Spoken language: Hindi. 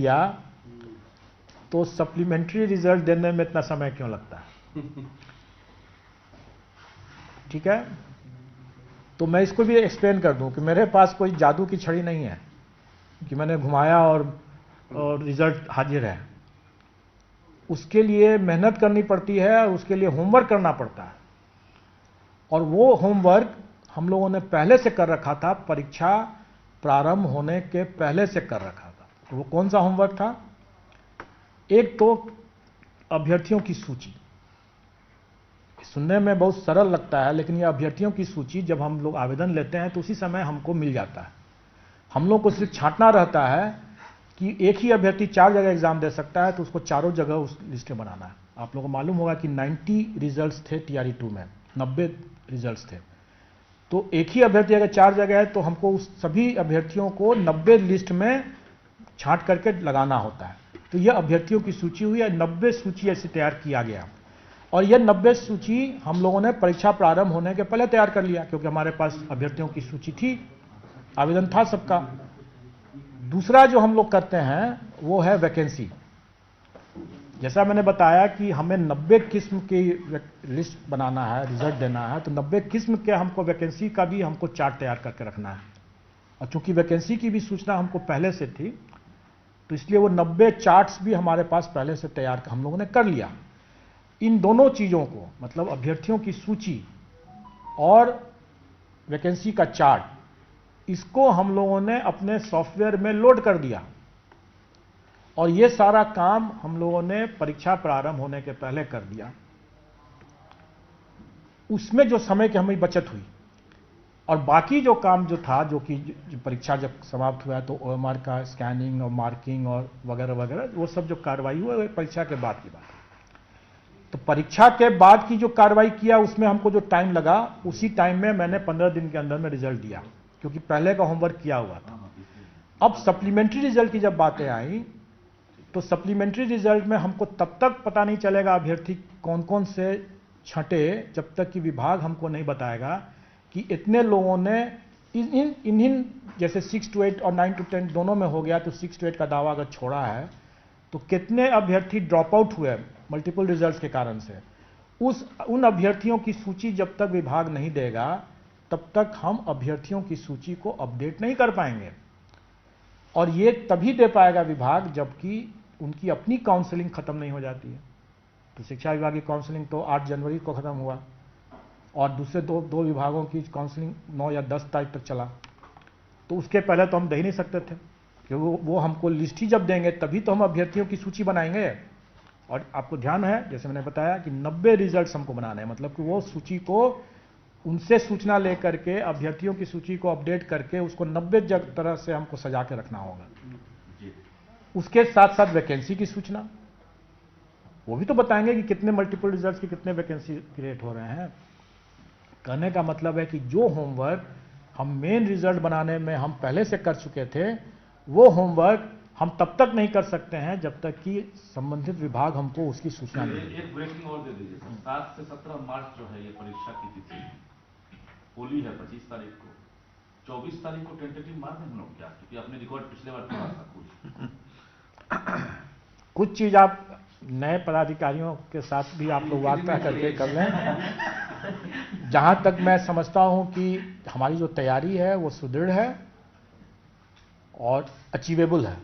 किया तो सप्लीमेंट्री रिजल्ट देने में इतना समय क्यों लगता है? ठीक है, तो मैं इसको भी एक्सप्लेन कर दूं कि मेरे पास कोई जादू की छड़ी नहीं है कि मैंने घुमाया और रिजल्ट हाजिर है। उसके लिए मेहनत करनी पड़ती है और उसके लिए होमवर्क करना पड़ता है, और वो होमवर्क हम लोगों ने पहले से कर रखा था, परीक्षा प्रारंभ होने के पहले से कर रखा था। तो वो कौन सा होमवर्क था? एक तो अभ्यर्थियों की सूची। सुनने में बहुत सरल लगता है, लेकिन ये अभ्यर्थियों की सूची जब हम लोग आवेदन लेते हैं तो उसी समय हमको मिल जाता है। हम लोग को सिर्फ छांटना रहता है कि एक ही अभ्यर्थी 4 जगह एग्जाम दे सकता है, तो उसको चारों जगह उस लिस्ट में बनाना है। आप लोगों को मालूम होगा कि 90 रिजल्ट्स थे TRE 2 में, 90 रिजल्ट्स थे। तो एक ही अभ्यर्थी अगर 4 जगह है तो हमको उस सभी अभ्यर्थियों को 90 लिस्ट में छांट करके लगाना होता है। तो यह अभ्यर्थियों की सूची हुई है, 90 सूची ऐसे तैयार किया गया, और यह 90 सूची हम लोगों ने परीक्षा प्रारंभ होने के पहले तैयार कर लिया, क्योंकि हमारे पास अभ्यर्थियों की सूची थी, आवेदन था सबका। दूसरा जो हम लोग करते हैं वो है वैकेंसी। जैसा मैंने बताया कि हमें 90 किस्म की लिस्ट बनाना है, रिजल्ट देना है, तो 90 किस्म के हमको वैकेंसी का भी हमको चार्ट तैयार करके रखना है। और चूंकि वैकेंसी की भी सूचना हमको पहले से थी, तो इसलिए वो 90 चार्ट्स भी हमारे पास पहले से तैयार हम लोगों ने कर लिया। इन दोनों चीज़ों को, मतलब अभ्यर्थियों की सूची और वैकेंसी का चार्ट, इसको हम लोगों ने अपने सॉफ्टवेयर में लोड कर दिया, और ये सारा काम हम लोगों ने परीक्षा प्रारंभ होने के पहले कर दिया। उसमें जो समय की हमें बचत हुई, और बाकी जो काम जो था, जो कि परीक्षा जब समाप्त हुआ तो OMR का स्कैनिंग और मार्किंग और वगैरह वगैरह, वो सब जो कार्रवाई हुआ वो परीक्षा के बाद की बात है। तो परीक्षा के बाद की जो कार्रवाई किया उसमें हमको जो टाइम लगा, उसी टाइम में मैंने 15 दिन के अंदर में रिजल्ट दिया, क्योंकि पहले का होमवर्क किया हुआ था। अब सप्लीमेंट्री रिजल्ट की जब बातें आई, तो सप्लीमेंट्री रिजल्ट में हमको तब तक पता नहीं चलेगा अभ्यर्थी कौन कौन से छंटे, जब तक कि विभाग हमको नहीं बताएगा कि इतने लोगों ने इन जैसे 6 to 8 और 9 to 10 दोनों में हो गया, तो 6 to 8 का दावा अगर छोड़ा है तो कितने अभ्यर्थी ड्रॉप आउट हुए मल्टीपल रिजल्ट्स के कारण से। उन अभ्यर्थियों की सूची जब तक विभाग नहीं देगा, तब तक हम अभ्यर्थियों की सूची को अपडेट नहीं कर पाएंगे, और ये तभी दे पाएगा विभाग जबकि उनकी अपनी काउंसलिंग खत्म नहीं हो जाती है। तो शिक्षा विभाग की काउंसलिंग तो 8 जनवरी को खत्म हुआ, और दूसरे दो विभागों की काउंसलिंग 9 या 10 तारीख तक चला। तो उसके पहले तो हम दे ही नहीं सकते थे, क्योंकि वो हमको लिस्ट ही जब देंगे तभी तो हम अभ्यर्थियों की सूची बनाएंगे। और आपको ध्यान है, जैसे मैंने बताया कि 90 रिजल्ट्स हमको बनाने हैं, मतलब कि वो सूची को उनसे सूचना लेकर के अभ्यर्थियों की सूची को अपडेट करके उसको 90 तरह से हमको सजा के रखना होगा। उसके साथ साथ वैकेंसी की सूचना, वो भी तो बताएंगे कि कितने मल्टीपल रिजल्ट्स की कितने वैकेंसी क्रिएट हो रहे हैं। कहने का मतलब है कि जो होमवर्क हम मेन रिजल्ट बनाने में हम पहले से कर चुके थे, वो होमवर्क हम तब तक नहीं कर सकते हैं जब तक कि संबंधित विभाग हमको उसकी सूचना नहीं दे। एक ब्रेकिंग और दे दीजिए सर। 7 से 17 मार्च जो है ये परीक्षा की तिथि, होली है 25 तारीख को, 24 तारीख को टेंटेटिव मार दें हम लोग क्या? क्योंकि आपने रिकॉर्ड पिछले बार पढ़ा था कुछ चीज आप नए पदाधिकारियों के साथ भी आप लोग वार्ता करके कर लें। जहां तक मैं समझता हूं कि हमारी जो तैयारी है वो सुदृढ़ है और अचीवेबल है।